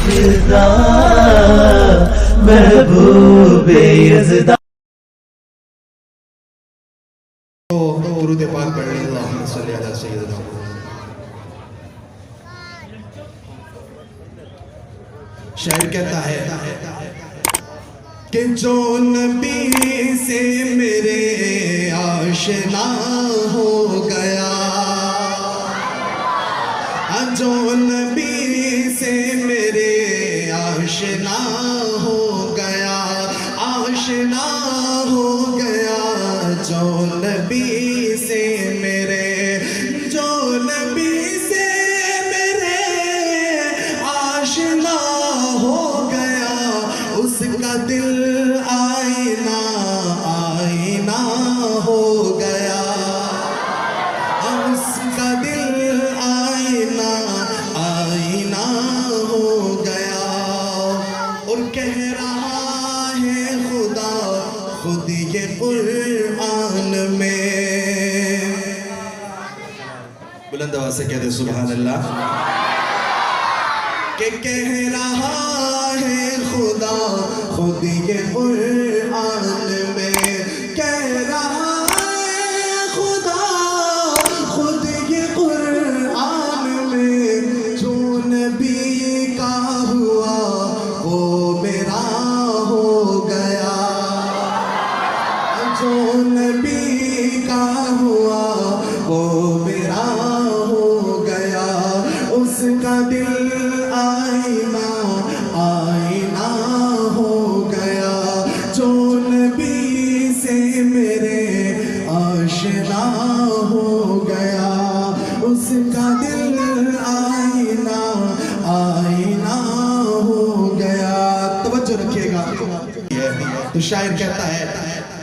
یزدا محبوب یزدا. درود پاک پڑھ لیں. اللہم صلی علی سیدنا. شاعر کہتا ہے کہ جو نبی سے میرے آشنا ہو گیا، جو نبی سے میرے آشنا ہو گیا، آشنا ہو گیا. جو نبی سے میرے، جو نبی سے میرے آشنا ہو گیا، اس کا دل آئینہ آئینہ ہو گیا، اس کا دل آئینہ آئینہ ہو گیا. اور کہہ رہا ہے خدا خود یہ قرآن میں، بلند آواز سے کہتے سبحان اللہ، کہ کہہ رہا ہے خدا خود یہ قرآن میں، کہہ رہا ہے خدا خود یہ قرآن میں. جو نبی کا ہوا وہ میرا ہو گیا، جو نبی کا ہوا وہ میرا ہو گیا. اس کا دل آئینہ آئینہ ہو گیا. جو نبی سے میرے آشنا ہو گیا، اس کا دل آئینہ آئینہ ہو گیا. توجہ رکھیے گا. تو شاعر کہتا ہے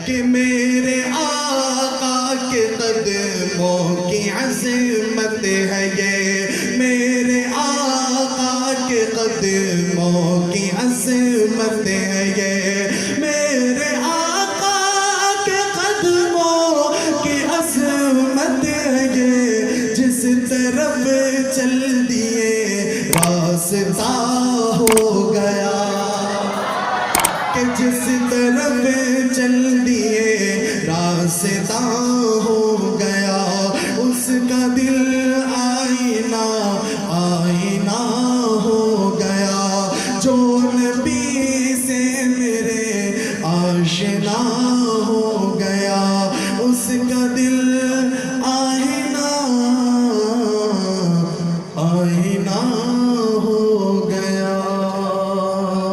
کہ میرے آقا کے قدموں کی عظمت ہے یہ، میرے آقا کے قدموں کی عظمت ہے یہ، میرے آقا کے قدموں کی عظمت ہے یہ. جس طرف چل دیے راستہ ہو گیا، کہ جس طرف چل دیے راستہ ہو گیا. اس کا دل آئینہ آئینہ ہو گیا. جو نبی سے میرے آشنا ہو گیا، اس کا دل آئینہ آئینہ ہو